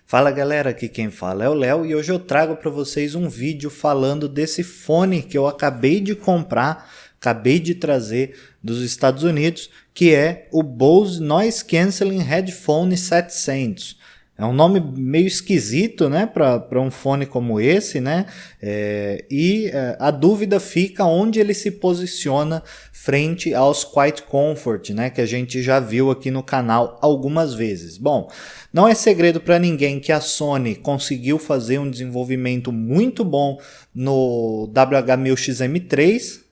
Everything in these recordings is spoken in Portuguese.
Fala galera, aqui quem fala é o Léo e hoje eu trago para vocês um vídeo falando desse fone que eu acabei de comprar, acabei de trazer dos Estados Unidos, que é o Bose Noise Cancelling Headphone 700. É um nome meio esquisito, né, para um fone como esse, né? A dúvida fica onde ele se posiciona frente aos Quiet Comfort, né, que a gente já viu aqui no canal algumas vezes. Bom, não é segredo para ninguém que a Sony conseguiu fazer um desenvolvimento muito bom no WH-1000XM3,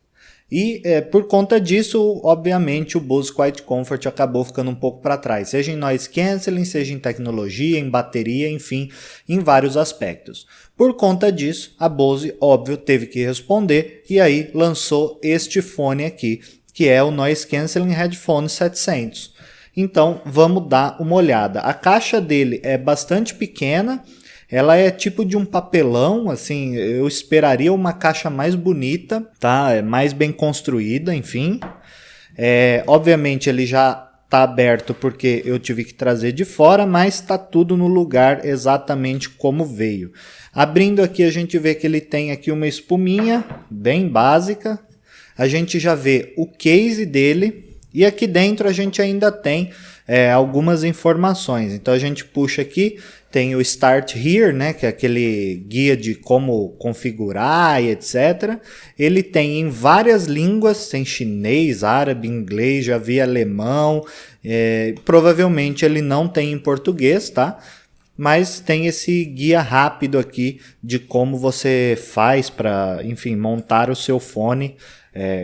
e por conta disso, obviamente, o Bose Quiet Comfort acabou ficando um pouco para trás, seja em noise cancelling, seja em tecnologia, em bateria, enfim, em vários aspectos. Por conta disso, a Bose, óbvio, teve que responder e aí lançou este fone aqui, que é o Noise Cancelling Headphone 700. Então, vamos dar uma olhada. A caixa dele é bastante pequena. Ela é tipo de um papelão, assim, eu esperaria uma caixa mais bonita, tá? É mais bem construída, enfim. Obviamente ele já tá aberto porque eu tive que trazer de fora, mas tá tudo no lugar exatamente como veio. Abrindo aqui a gente vê que ele tem aqui uma espuminha bem básica. A gente já vê o case dele e aqui dentro a gente ainda tem algumas informações. Então a gente puxa aqui, tem o Start Here, né, que é aquele guia de como configurar e etc. Ele tem em várias línguas, tem chinês, árabe, inglês, já vi alemão. Provavelmente ele não tem em português, tá? Mas tem esse guia rápido aqui de como você faz para, enfim, montar o seu fone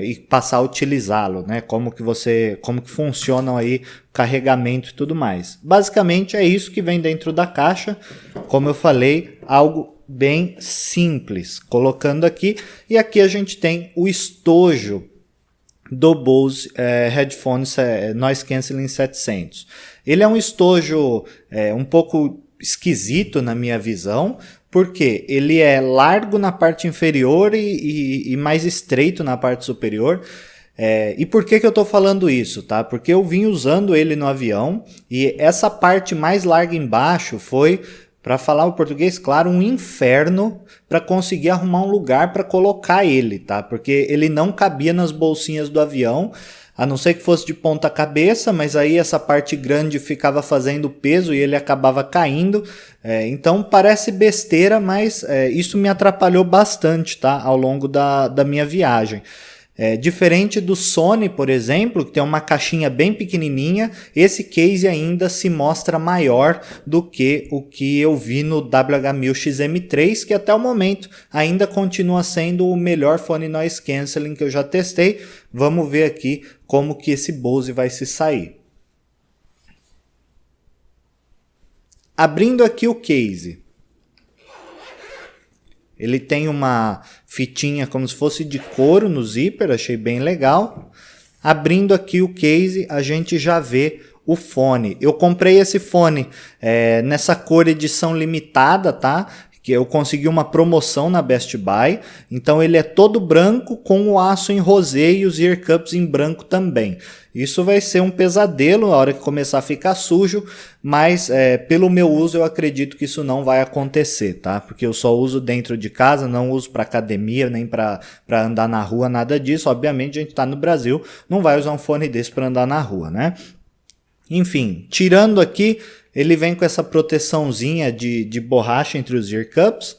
e passar a utilizá-lo, né? Como que funcionam aí o carregamento e tudo mais. Basicamente é isso que vem dentro da caixa. Como eu falei, algo bem simples. Colocando aqui, e aqui a gente tem o estojo do Bose Headphone Noise Cancelling 700. Ele é um estojo um pouco esquisito na minha visão, porque ele é largo na parte inferior e mais estreito na parte superior. E por que eu estou falando isso, tá? Porque eu vim usando ele no avião e essa parte mais larga embaixo foi, para falar o português claro, um inferno para conseguir arrumar um lugar para colocar ele, tá? Porque ele não cabia nas bolsinhas do avião, a não ser que fosse de ponta cabeça, mas aí essa parte grande ficava fazendo peso e ele acabava caindo. Então parece besteira, mas isso me atrapalhou bastante, tá? Ao longo da minha viagem. Diferente do Sony, por exemplo, que tem uma caixinha bem pequenininha, esse case ainda se mostra maior do que o que eu vi no WH-1000XM3, que até o momento ainda continua sendo o melhor fone noise cancelling que eu já testei. Vamos ver aqui como que esse Bose vai se sair. Abrindo aqui o case. Ele tem uma fitinha como se fosse de couro no zíper, achei bem legal. Abrindo aqui o case, a gente já vê o fone. Eu comprei esse fone nessa cor edição limitada, tá? Que eu consegui uma promoção na Best Buy. Então ele é todo branco com o aço em rosé e os ear cups em branco também. Isso vai ser um pesadelo na hora que começar a ficar sujo, mas pelo meu uso eu acredito que isso não vai acontecer, tá? Porque eu só uso dentro de casa, não uso para academia, nem para andar na rua, nada disso. Obviamente a gente está no Brasil, não vai usar um fone desse para andar na rua, né? Enfim, tirando aqui, ele vem com essa proteçãozinha de borracha entre os ear cups.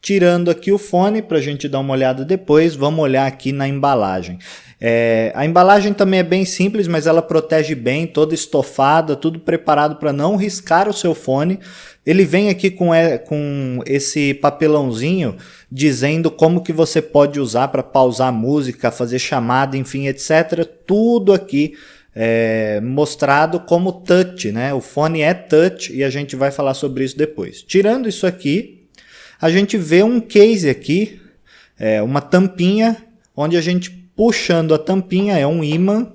Tirando aqui o fone, para a gente dar uma olhada depois, vamos olhar aqui na embalagem. A embalagem também é bem simples, mas ela protege bem, toda estofada, tudo preparado para não riscar o seu fone. Ele vem aqui com esse papelãozinho dizendo como que você pode usar para pausar a música, fazer chamada, enfim, etc. Tudo aqui mostrado como touch, né? O fone é touch e a gente vai falar sobre isso depois. Tirando isso aqui, a gente vê um case aqui, uma tampinha, onde a gente puxando a tampinha, é um ímã,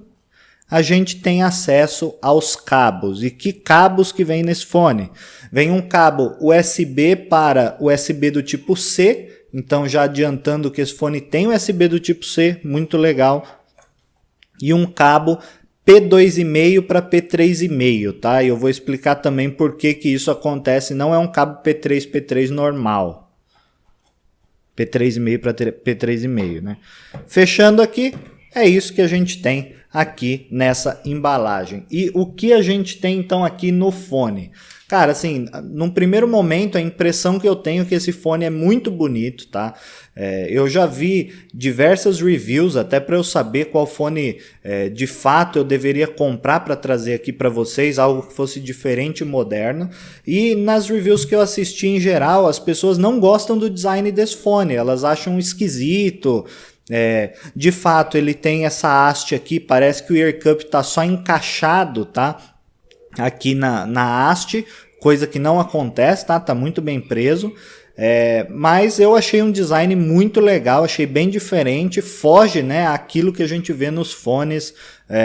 a gente tem acesso aos cabos. E que cabos que vem nesse fone? Vem um cabo USB para USB do tipo C, então já adiantando que esse fone tem USB do tipo C, muito legal. E um cabo P2,5 para P3,5, tá? E eu vou explicar também por que isso acontece, não é um cabo P3 normal. P3,5 para P3,5, né? Fechando aqui, é isso que a gente tem aqui nessa embalagem. E o que a gente tem então aqui no fone? Cara, assim, num primeiro momento a impressão que eu tenho é que esse fone é muito bonito, tá? Eu já vi diversas reviews até para eu saber qual fone de fato eu deveria comprar para trazer aqui para vocês, algo que fosse diferente e moderno. E nas reviews que eu assisti em geral, as pessoas não gostam do design desse fone, elas acham esquisito. De fato, ele tem essa haste aqui, parece que o ear cup tá só encaixado, tá? Aqui na haste, coisa que não acontece, tá muito bem preso. Mas eu achei um design muito legal, achei bem diferente, foge, né, aquilo que a gente vê nos fones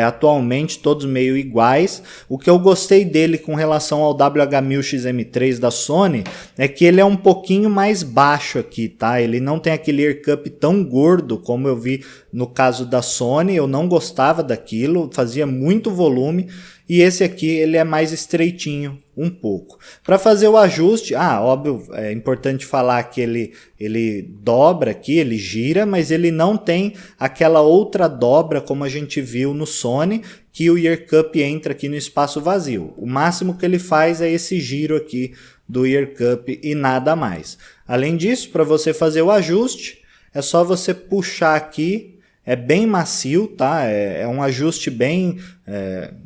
atualmente, todos meio iguais. O que eu gostei dele com relação ao WH-1000XM3 da Sony é que ele é um pouquinho mais baixo aqui, tá? Ele não tem aquele ear cup tão gordo como eu vi no caso da Sony, eu não gostava daquilo, fazia muito volume. E esse aqui ele é mais estreitinho um pouco. Para fazer o ajuste, óbvio, é importante falar que ele dobra aqui, ele gira, mas ele não tem aquela outra dobra como a gente viu no Sony, que o ear cup entra aqui no espaço vazio. O máximo que ele faz é esse giro aqui do ear cup e nada mais. Além disso, para você fazer o ajuste, é só você puxar aqui. É bem macio, tá? É um ajuste bem,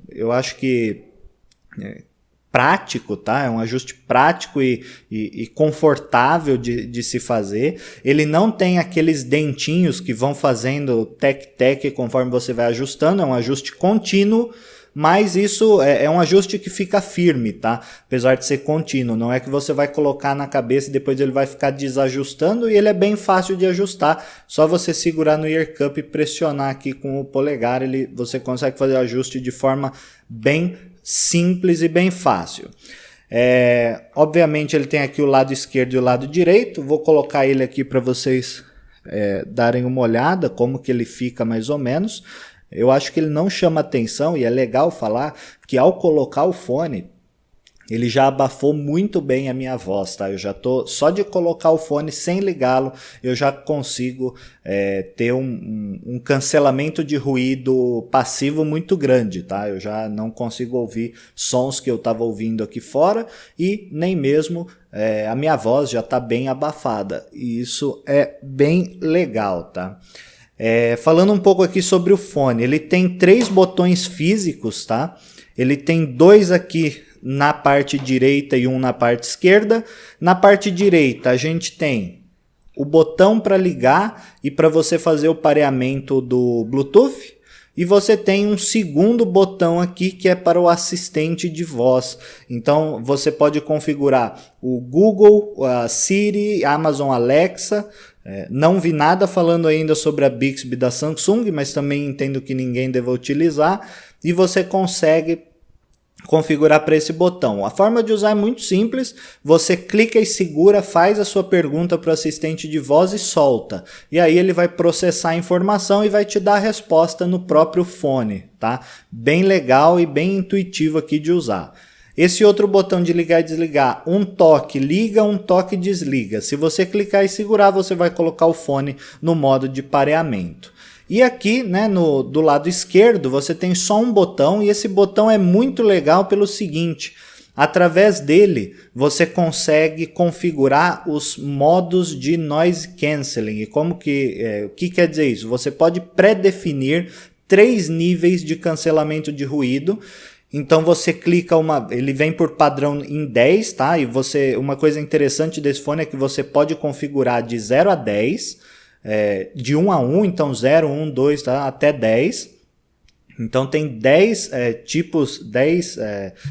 eu acho que prático, tá? É um ajuste prático e confortável de se fazer. Ele não tem aqueles dentinhos que vão fazendo tec-tec conforme você vai ajustando, é um ajuste contínuo, mas isso é um ajuste que fica firme, tá? Apesar de ser contínuo, não é que você vai colocar na cabeça e depois ele vai ficar desajustando, e ele é bem fácil de ajustar, só você segurar no ear cup e pressionar aqui com o polegar, você consegue fazer o ajuste de forma bem simples e bem fácil. Obviamente ele tem aqui o lado esquerdo e o lado direito, vou colocar ele aqui para vocês darem uma olhada como que ele fica mais ou menos. Eu acho que ele não chama atenção, e é legal falar que ao colocar o fone, ele já abafou muito bem a minha voz, tá? Eu já tô, só de colocar o fone sem ligá-lo, eu já consigo ter um cancelamento de ruído passivo muito grande, tá? Eu já não consigo ouvir sons que eu estava ouvindo aqui fora, e nem mesmo a minha voz já está bem abafada, e isso é bem legal, tá? Falando um pouco aqui sobre o fone, ele tem 3 botões físicos, tá? Ele tem 2 aqui na parte direita e um na parte esquerda. Na parte direita a gente tem o botão para ligar e para você fazer o pareamento do Bluetooth. E você tem um segundo botão aqui que é para o assistente de voz. Então você pode configurar o Google, a Siri, a Amazon Alexa. Não vi nada falando ainda sobre a Bixby da Samsung, mas também entendo que ninguém deva utilizar. E você consegue configurar para esse botão. A forma de usar é muito simples, você clica e segura, faz a sua pergunta para o assistente de voz e solta. E aí ele vai processar a informação e vai te dar a resposta no próprio fone, tá? Bem legal e bem intuitivo aqui de usar. Esse outro botão de ligar e desligar, um toque liga, um toque desliga. Se você clicar e segurar, você vai colocar o fone no modo de pareamento. E aqui, né, do lado esquerdo, você tem só um botão, e esse botão é muito legal pelo seguinte: através dele você consegue configurar os modos de noise cancelling. E o que quer dizer isso? Você pode pré-definir 3 níveis de cancelamento de ruído. Então você clica ele vem por padrão em 10, tá? E uma coisa interessante desse fone é que você pode configurar de 0 a 10. De 1 a 1, então 0, 1, 2, tá? Até 10. Então tem 10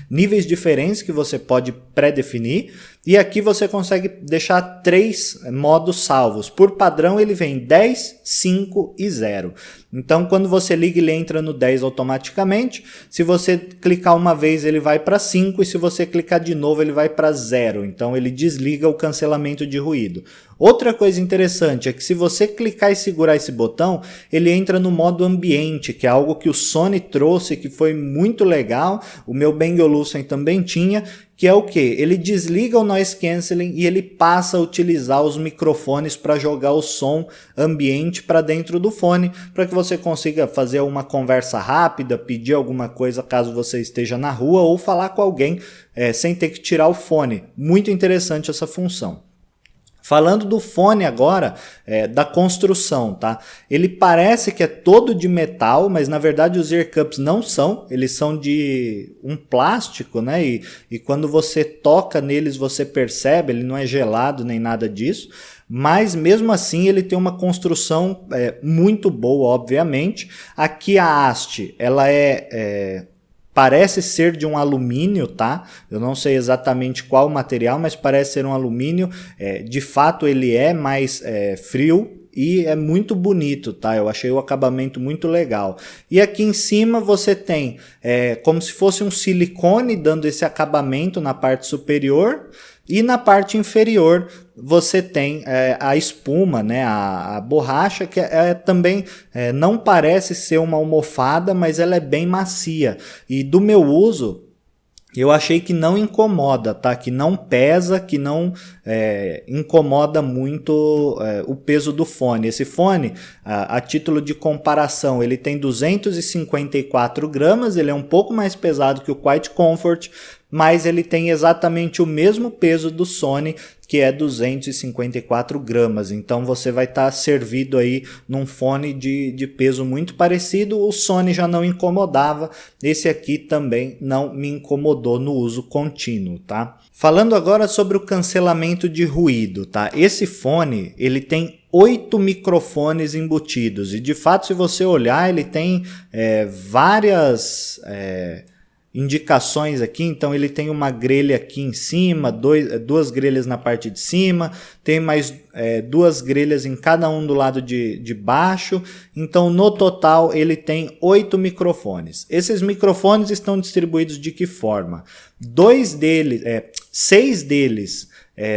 níveis diferentes que você pode pré-definir. E aqui você consegue deixar 3 modos salvos. Por padrão ele vem 10, 5 e 0. Então quando você liga ele entra no 10 automaticamente. Se você clicar uma vez ele vai para 5 e se você clicar de novo ele vai para 0. Então ele desliga o cancelamento de ruído. Outra coisa interessante é que se você clicar e segurar esse botão, ele entra no modo ambiente, que é algo que o Sony trouxe, que foi muito legal. O meu Bang & Olufsen também tinha, que é o que? Ele desliga o noise cancelling e ele passa a utilizar os microfones para jogar o som ambiente para dentro do fone, para que você consiga fazer uma conversa rápida, pedir alguma coisa caso você esteja na rua ou falar com alguém sem ter que tirar o fone. Muito interessante essa função. Falando do fone agora, da construção, tá? Ele parece que é todo de metal, mas na verdade os ear cups não são, eles são de um plástico, né? E quando você toca neles você percebe, ele não é gelado nem nada disso, mas mesmo assim ele tem uma construção muito boa, obviamente. Aqui a haste, ela parece ser de um alumínio, tá? Eu não sei exatamente qual material, mas parece ser um alumínio. De fato ele é mais frio e é muito bonito, tá? Eu achei o acabamento muito legal. E aqui em cima você tem como se fosse um silicone dando esse acabamento na parte superior. E na parte inferior você tem a espuma, né, a borracha, que também não parece ser uma almofada, mas ela é bem macia. E do meu uso, eu achei que não incomoda, tá? Que não pesa, que não incomoda muito o peso do fone. Esse fone, a título de comparação, ele tem 254 gramas, ele é um pouco mais pesado que o Quiet Comfort, mas ele tem exatamente o mesmo peso do Sony, que é 254 gramas. Então você vai estar servido aí num fone de peso muito parecido. O Sony já não incomodava, esse aqui também não me incomodou no uso contínuo, tá? Falando agora sobre o cancelamento de ruído, tá? Esse fone, ele tem 8 microfones embutidos e de fato se você olhar ele tem várias indicações aqui. Então ele tem uma grelha aqui em cima, duas grelhas na parte de cima, tem mais 2 grelhas em cada um do lado de baixo. Então no total ele tem 8 microfones. Esses microfones estão distribuídos de que forma? 6 deles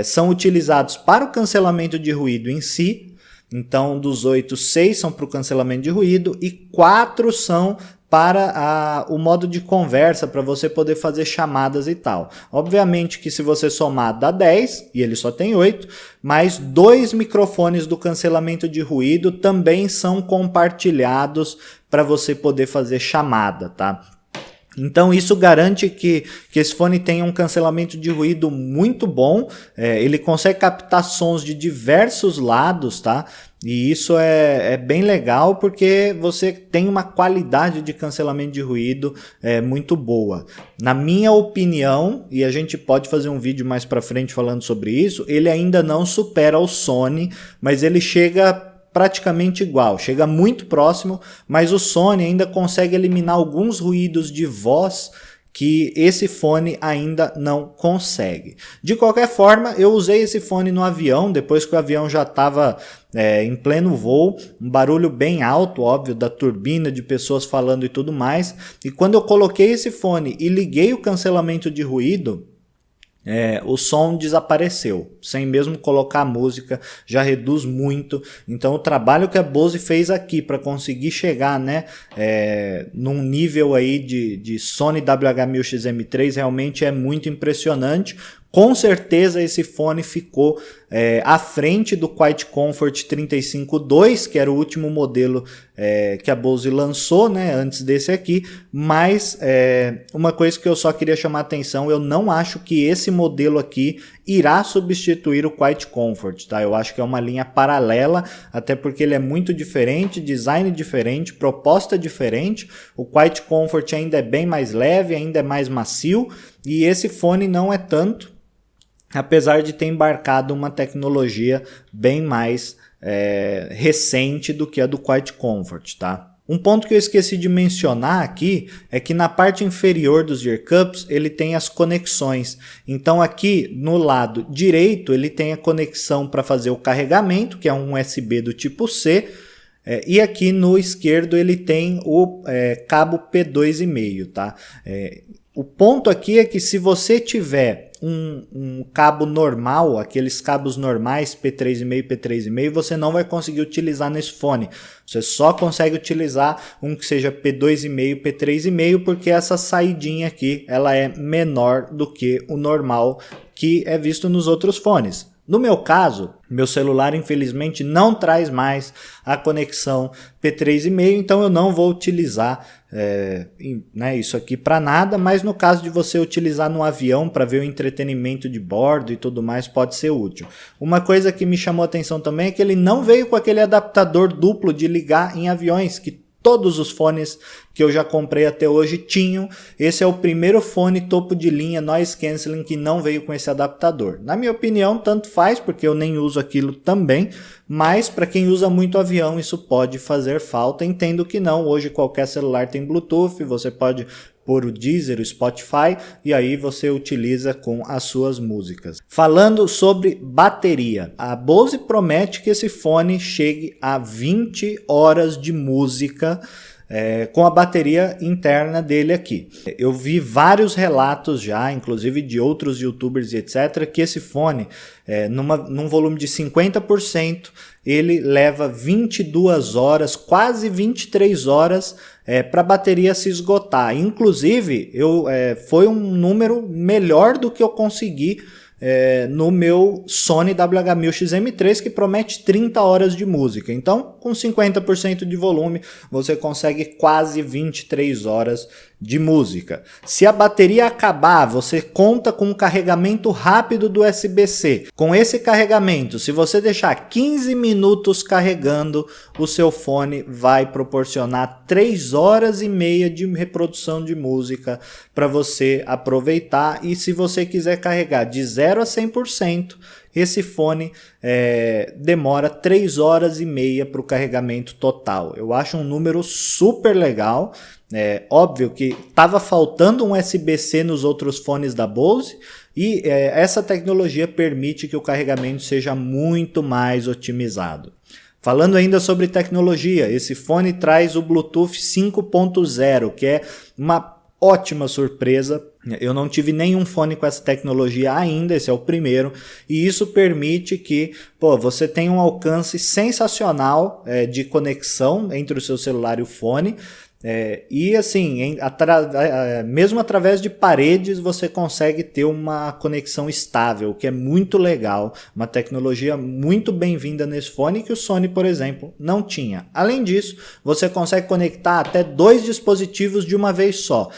são utilizados para o cancelamento de ruído em si. Então dos 8, 6 são para o cancelamento de ruído e 4 são para o modo de conversa, para você poder fazer chamadas e tal. Obviamente que se você somar dá 10, e ele só tem 8, mas 2 microfones do cancelamento de ruído também são compartilhados para você poder fazer chamada, tá? Então isso garante que esse fone tenha um cancelamento de ruído muito bom, ele consegue captar sons de diversos lados, tá? E isso é bem legal porque você tem uma qualidade de cancelamento de ruído muito boa. Na minha opinião, e a gente pode fazer um vídeo mais pra frente falando sobre isso, ele ainda não supera o Sony, mas ele chega praticamente igual, chega muito próximo, mas o Sony ainda consegue eliminar alguns ruídos de voz que esse fone ainda não consegue. De qualquer forma, eu usei esse fone no avião, depois que o avião já estava em pleno voo, um barulho bem alto, óbvio, da turbina, de pessoas falando e tudo mais, e quando eu coloquei esse fone e liguei o cancelamento de ruído, o som desapareceu, sem mesmo colocar a música, já reduz muito. Então o trabalho que a Bose fez aqui para conseguir chegar, né, num nível aí de Sony WH-1000XM3 realmente é muito impressionante. Com certeza esse fone ficou à frente do Quiet Comfort 35.2, que era o último modelo que a Bose lançou, né, antes desse aqui, mas uma coisa que eu só queria chamar a atenção, eu não acho que esse modelo aqui irá substituir o Quiet Comfort, tá? Eu acho que é uma linha paralela, até porque ele é muito diferente, design diferente, proposta diferente. O Quiet Comfort ainda é bem mais leve, ainda é mais macio, e esse fone não é tanto, apesar de ter embarcado uma tecnologia bem mais recente do que a do Quiet Comfort, tá? Um ponto que eu esqueci de mencionar aqui é que na parte inferior dos ear cups ele tem as conexões. Então aqui no lado direito ele tem a conexão para fazer o carregamento, que é um USB do tipo C, e aqui no esquerdo ele tem o cabo P2,5, tá? O ponto aqui é que se você tiver um cabo normal, aqueles cabos normais P3,5 e P3,5, você não vai conseguir utilizar nesse fone. Você só consegue utilizar um que seja P2,5, P3,5, porque essa saidinha aqui ela é menor do que o normal que é visto nos outros fones. No meu caso, meu celular infelizmente não traz mais a conexão P3,5, então eu não vou utilizar isso aqui para nada, mas no caso de você utilizar no avião para ver o entretenimento de bordo e tudo mais, pode ser útil. Uma coisa que me chamou a atenção também é que ele não veio com aquele adaptador duplo de ligar em aviões, que todos os fones que eu já comprei até hoje tinham. Esse é o primeiro fone topo de linha noise cancelling que não veio com esse adaptador. Na minha opinião, tanto faz, porque eu nem uso aquilo também, mas para quem usa muito avião isso pode fazer falta. Entendo que não, hoje qualquer celular tem Bluetooth, você pode pôr o Deezer, o Spotify, e aí você utiliza com as suas músicas. Falando sobre bateria, a Bose promete que esse fone chegue a 20 horas de música com a bateria interna dele aqui. Eu vi vários relatos já, inclusive de outros youtubers e etc, que esse fone, num volume de 50%, ele leva 22 horas, quase 23 horas para a bateria se esgotar. Inclusive, foi um número melhor do que eu consegui no meu Sony WH-1000XM3, que promete 30 horas de música. Então, com 50% de volume, você consegue quase 23 horas de música. Se a bateria acabar, você conta com um carregamento rápido do USB-C. Com esse carregamento, se você deixar 15 minutos carregando, o seu fone vai proporcionar 3 horas e meia de reprodução de música para você aproveitar. E se você quiser carregar de 0 a 100%, esse fone demora 3 horas e meia para o carregamento total. Eu acho um número super legal. Óbvio que estava faltando um USB-C nos outros fones da Bose, e essa tecnologia permite que o carregamento seja muito mais otimizado. Falando ainda sobre tecnologia, esse fone traz o Bluetooth 5.0, que é uma ótima surpresa. Eu não tive nenhum fone com essa tecnologia ainda, esse é o primeiro, e isso permite que você tenha um alcance sensacional de conexão entre o seu celular e o fone. E assim, mesmo através de paredes você consegue ter uma conexão estável, o que é muito legal, uma tecnologia muito bem-vinda nesse fone que o Sony, por exemplo, não tinha. Além disso, você consegue conectar até 2 dispositivos de uma vez só.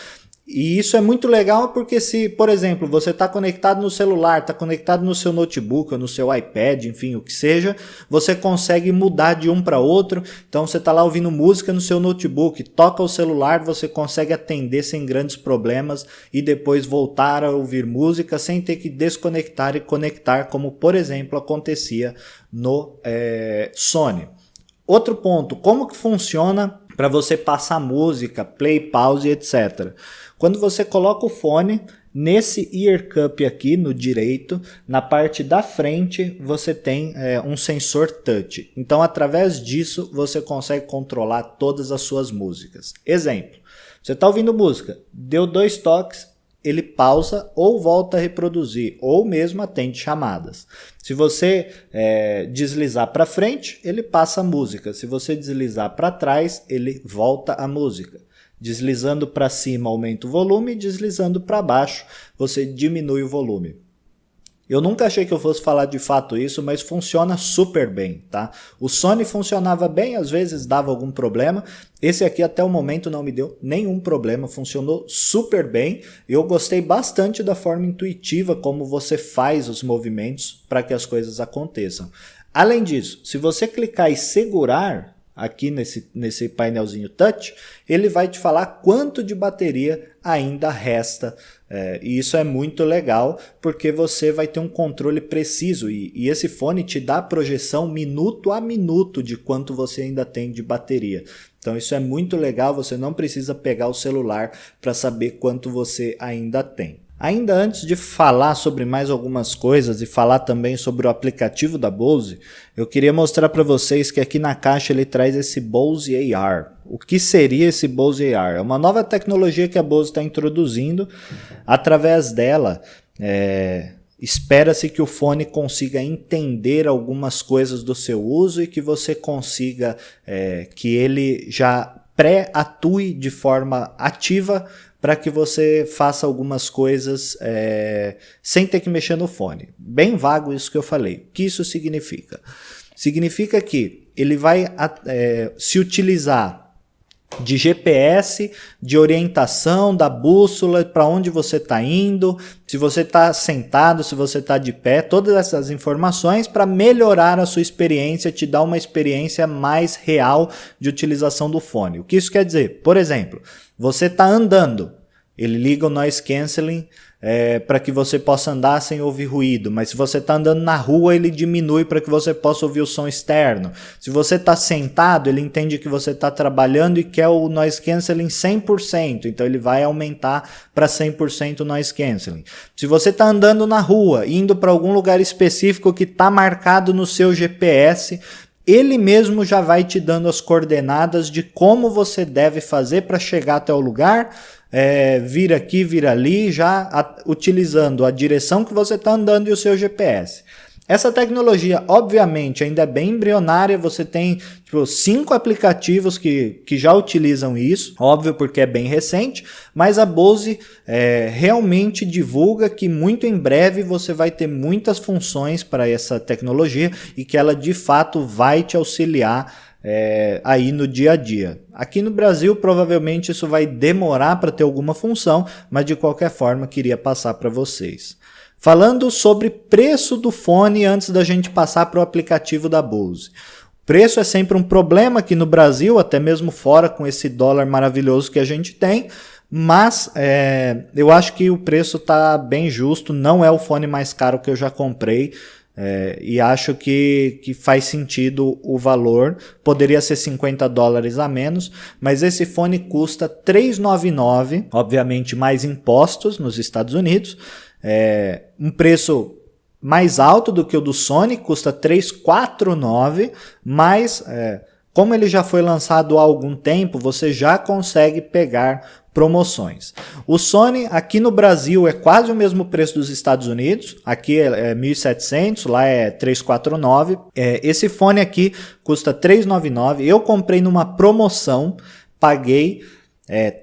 E isso é muito legal porque se, por exemplo, você está conectado no celular, está conectado no seu notebook ou no seu iPad, enfim, o que seja, você consegue mudar de um para outro. Então você está lá ouvindo música no seu notebook, toca o celular, você consegue atender sem grandes problemas e depois voltar a ouvir música sem ter que desconectar e conectar, como por exemplo acontecia no Sony. Outro ponto, como que funciona para você passar música, play, pause, etc. Quando você coloca o fone, nesse ear cup aqui no direito, na parte da frente, você tem um sensor touch. Então, através disso, você consegue controlar todas as suas músicas. Exemplo, você está ouvindo música, deu 2 toques, ele pausa ou volta a reproduzir, ou mesmo atende chamadas. Se você deslizar para frente, ele passa a música. Se você deslizar para trás, ele volta a música. Deslizando para cima, aumenta o volume, deslizando para baixo, você diminui o volume. Eu nunca achei que eu fosse falar de fato isso, mas funciona super bem, tá? O Sony funcionava bem, às vezes dava algum problema. Esse aqui até o momento não me deu nenhum problema, funcionou super bem. Eu gostei bastante da forma intuitiva como você faz os movimentos para que as coisas aconteçam. Além disso, se você clicar e segurar aqui nesse painelzinho touch, ele vai te falar quanto de bateria ainda resta. E isso é muito legal, porque você vai ter um controle preciso e esse fone te dá a projeção minuto a minuto de quanto você ainda tem de bateria. Então isso é muito legal, você não precisa pegar o celular para saber quanto você ainda tem. Ainda antes de falar sobre mais algumas coisas e falar também sobre o aplicativo da Bose, eu queria mostrar para vocês que aqui na caixa ele traz esse Bose AR. O que seria esse Bose AR? É uma nova tecnologia que a Bose está introduzindo. Através dela, espera-se que o fone consiga entender algumas coisas do seu uso e que você consiga que ele já pré-atue de forma ativa para que você faça algumas coisas sem ter que mexer no fone. Bem vago isso que eu falei. O que isso significa? Significa que ele vai se utilizar de GPS, de orientação, da bússola, para onde você está indo, se você está sentado, se você está de pé, todas essas informações para melhorar a sua experiência, te dar uma experiência mais real de utilização do fone. O que isso quer dizer? Por exemplo, você está andando, ele liga o noise cancelling para que você possa andar sem ouvir ruído, mas se você está andando na rua, ele diminui para que você possa ouvir o som externo. Se você está sentado, ele entende que você está trabalhando e quer o noise cancelling 100%, então ele vai aumentar para 100% o noise cancelling. Se você está andando na rua, indo para algum lugar específico que está marcado no seu GPS, ele mesmo já vai te dando as coordenadas de como você deve fazer para chegar até o lugar, vir aqui, vir ali, já utilizando a direção que você está andando e o seu GPS. Essa tecnologia, obviamente, ainda é bem embrionária, você tem 5 aplicativos que já utilizam isso, óbvio porque é bem recente, mas a Bose realmente divulga que muito em breve você vai ter muitas funções para essa tecnologia e que ela de fato vai te auxiliar aí no dia a dia. Aqui no Brasil provavelmente isso vai demorar para ter alguma função, mas de qualquer forma queria passar para vocês. Falando sobre preço do fone antes da gente passar para o aplicativo da Bose. O preço é sempre um problema aqui no Brasil, até mesmo fora com esse dólar maravilhoso que a gente tem, mas eu acho que o preço está bem justo, não é o fone mais caro que eu já comprei. E acho que faz sentido o valor, poderia ser $50 a menos, mas esse fone custa R$399, obviamente mais impostos nos Estados Unidos, um preço mais alto do que o do Sony, custa R$349, mas como ele já foi lançado há algum tempo, você já consegue pegar promoções. O Sony aqui no Brasil é quase o mesmo preço dos Estados Unidos, aqui é 1.700, lá é 349. Esse fone aqui custa 399. Eu comprei numa promoção, paguei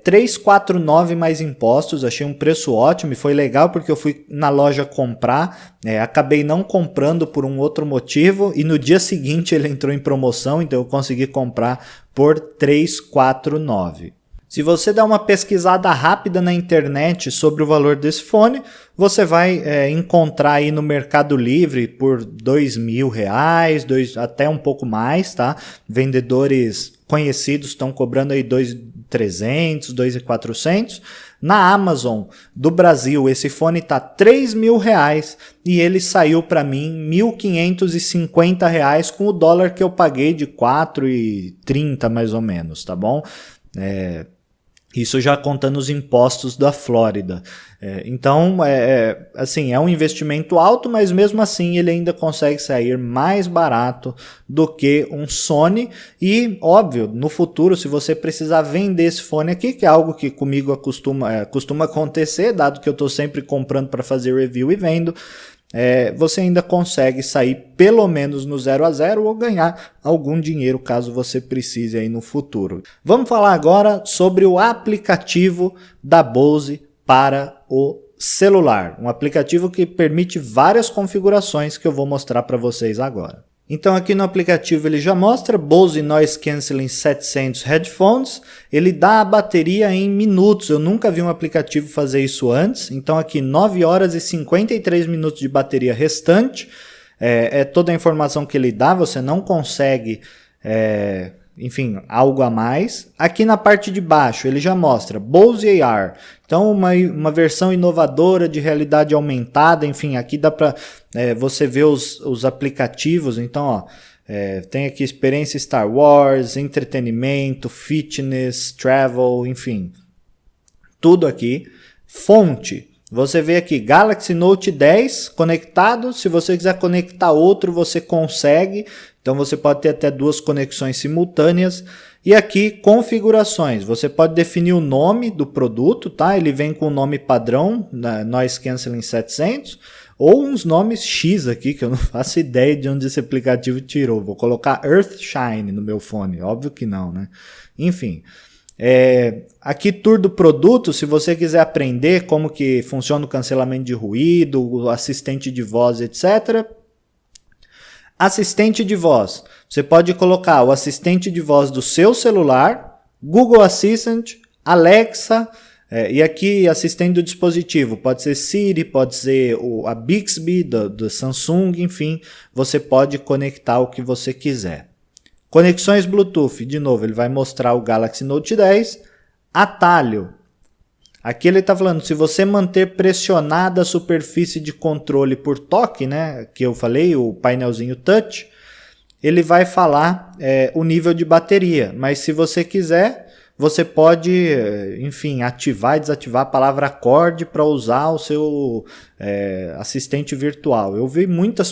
349 mais impostos, achei um preço ótimo e foi legal porque eu fui na loja comprar, acabei não comprando por um outro motivo e no dia seguinte ele entrou em promoção, então eu consegui comprar por 349. Se você der uma pesquisada rápida na internet sobre o valor desse fone, você vai encontrar aí no Mercado Livre por R$2.000, até um pouco mais, tá? Vendedores conhecidos estão cobrando aí R$2.300, R$2.400. Na Amazon do Brasil, esse fone tá R$3.000 e ele saiu para mim R$1.550 com o dólar que eu paguei de R$4,30 mais ou menos, tá bom? Isso já contando os impostos da Flórida. Então, assim, é um investimento alto, mas mesmo assim ele ainda consegue sair mais barato do que um Sony. E, óbvio, no futuro, se você precisar vender esse fone aqui, que é algo que comigo costuma acontecer, dado que eu estou sempre comprando para fazer review e vendo, você ainda consegue sair pelo menos no 0 a 0 ou ganhar algum dinheiro caso você precise aí no futuro. Vamos falar agora sobre o aplicativo da Bose para o celular. Um aplicativo que permite várias configurações que eu vou mostrar para vocês agora. Então aqui no aplicativo ele já mostra Bose Noise Cancelling 700 Headphones, ele dá a bateria em minutos, eu nunca vi um aplicativo fazer isso antes, então aqui 9 horas e 53 minutos de bateria restante, toda a informação que ele dá, você não consegue enfim, algo a mais. Aqui na parte de baixo ele já mostra Bose AR, então uma versão inovadora de realidade aumentada, enfim, aqui dá para você ver os aplicativos, então ó, tem aqui experiência Star Wars, entretenimento, fitness, travel, enfim, tudo aqui. Fonte, você vê aqui Galaxy Note 10 conectado, se você quiser conectar outro você consegue, então você pode ter até 2 conexões simultâneas. E aqui configurações, você pode definir o nome do produto, tá? Ele vem com o nome padrão, Noise Cancelling 700, ou uns nomes X aqui, que eu não faço ideia de onde esse aplicativo tirou. Vou colocar Earthshine no meu fone, óbvio que não, né? Enfim, aqui tour do produto, se você quiser aprender como que funciona o cancelamento de ruído, o assistente de voz, etc. Assistente de voz, você pode colocar o assistente de voz do seu celular, Google Assistant, Alexa, e aqui assistente do dispositivo, pode ser Siri, pode ser a Bixby do Samsung, enfim, você pode conectar o que você quiser. Conexões Bluetooth, de novo, ele vai mostrar o Galaxy Note 10. Atalho. Aqui ele está falando, se você manter pressionada a superfície de controle por toque, né, que eu falei, o painelzinho touch, ele vai falar o nível de bateria. Mas se você quiser, você pode, enfim, ativar e desativar a palavra acorde para usar o seu assistente virtual. Eu vi muito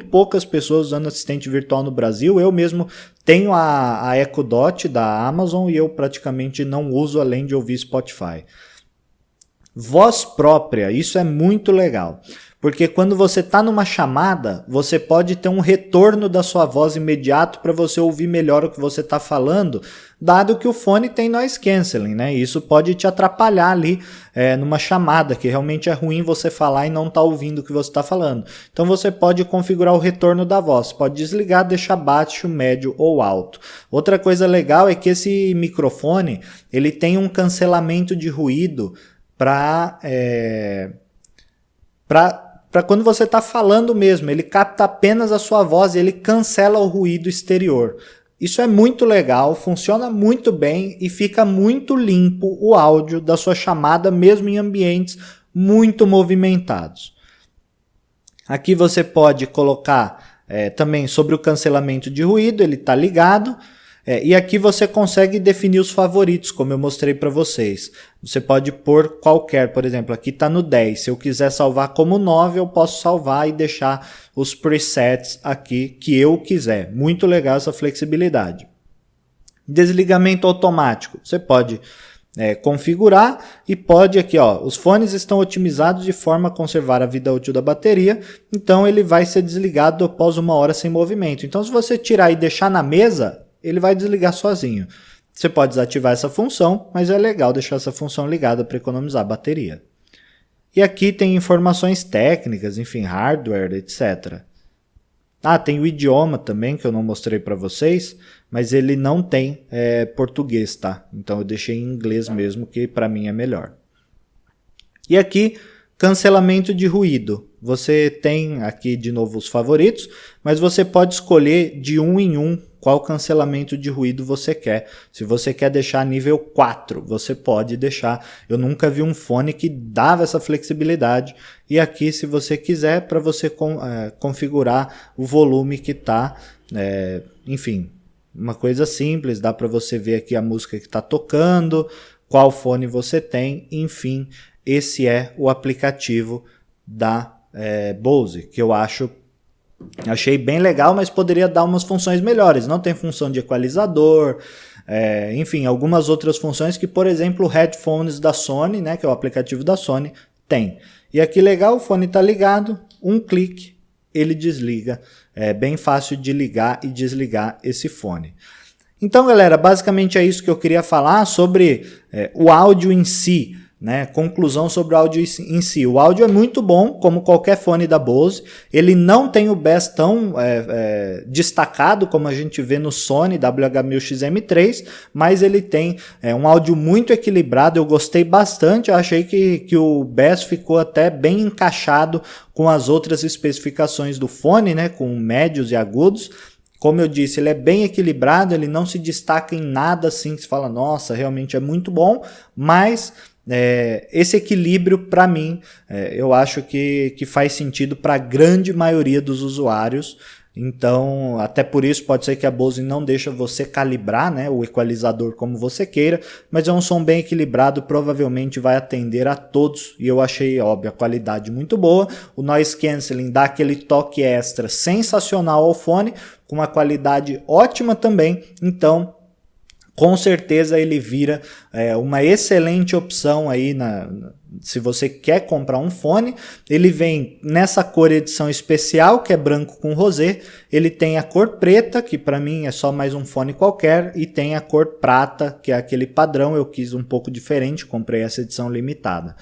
poucas pessoas usando assistente virtual no Brasil. Eu mesmo tenho a Echo Dot da Amazon e eu praticamente não uso além de ouvir Spotify. Voz própria, isso é muito legal, porque quando você está numa chamada, você pode ter um retorno da sua voz imediato para você ouvir melhor o que você está falando, dado que o fone tem noise cancelling, né? Isso pode te atrapalhar ali numa chamada, que realmente é ruim você falar e não estar ouvindo o que você está falando. Então você pode configurar o retorno da voz, pode desligar, deixar baixo, médio ou alto. Outra coisa legal é que esse microfone, ele tem um cancelamento de ruído para quando você está falando mesmo, ele capta apenas a sua voz e ele cancela o ruído exterior. Isso é muito legal, funciona muito bem e fica muito limpo o áudio da sua chamada, mesmo em ambientes muito movimentados. Aqui você pode colocar também sobre o cancelamento de ruído, ele está ligado. E aqui você consegue definir os favoritos, como eu mostrei para vocês. Você pode pôr qualquer, por exemplo, aqui está no 10. Se eu quiser salvar como 9, eu posso salvar e deixar os presets aqui que eu quiser. Muito legal essa flexibilidade. Desligamento automático. Você pode configurar e pode aqui, ó, os fones estão otimizados de forma a conservar a vida útil da bateria, então ele vai ser desligado após 1 hora sem movimento. Então se você tirar e deixar na mesa, ele vai desligar sozinho. Você pode desativar essa função, mas é legal deixar essa função ligada para economizar a bateria. E aqui tem informações técnicas, enfim, hardware, etc. Tem o idioma também, que eu não mostrei para vocês, mas ele não tem português, tá? Então eu deixei em inglês mesmo, que para mim é melhor. E aqui, cancelamento de ruído. Você tem aqui de novo os favoritos, mas você pode escolher de um em um qual cancelamento de ruído você quer. Se você quer deixar nível 4, você pode deixar. Eu nunca vi um fone que dava essa flexibilidade. E aqui, se você quiser, para você configurar o volume que está, enfim, uma coisa simples. Dá para você ver aqui a música que está tocando, qual fone você tem, enfim. Esse é o aplicativo da Bose, que eu achei bem legal, mas poderia dar umas funções melhores. Não tem função de equalizador, enfim, algumas outras funções que, por exemplo, o Headphones da Sony, né, que é o aplicativo da Sony, tem. E aqui legal, o fone está ligado, um clique, ele desliga. É bem fácil de ligar e desligar esse fone. Então, galera, basicamente é isso que eu queria falar sobre o áudio em si. Né? Conclusão sobre o áudio em si. O áudio é muito bom, como qualquer fone da Bose. Ele não tem o bass tão destacado como a gente vê no Sony WH-1000XM3, mas ele tem um áudio muito equilibrado. Eu gostei bastante, eu achei que o bass ficou até bem encaixado com as outras especificações do fone, né? Com médios e agudos. Como eu disse, ele é bem equilibrado, ele não se destaca em nada assim que se fala, nossa, realmente é muito bom, mas esse equilíbrio, para mim, eu acho que faz sentido para a grande maioria dos usuários. Então, até por isso pode ser que a Bose não deixe você calibrar, né, o equalizador como você queira, mas é um som bem equilibrado, provavelmente vai atender a todos, e eu achei, óbvio, a qualidade muito boa. O Noise Cancelling dá aquele toque extra sensacional ao fone, com uma qualidade ótima também, então com certeza ele vira uma excelente opção aí se você quer comprar um fone. Ele vem nessa cor edição especial, que é branco com rosé. Ele tem a cor preta, que para mim é só mais um fone qualquer, e tem a cor prata, que é aquele padrão. Eu quis um pouco diferente, comprei essa edição limitada.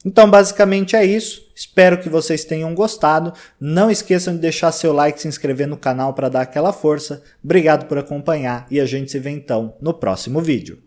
Então basicamente é isso, espero que vocês tenham gostado, não esqueçam de deixar seu like e se inscrever no canal para dar aquela força. Obrigado por acompanhar e a gente se vê então no próximo vídeo.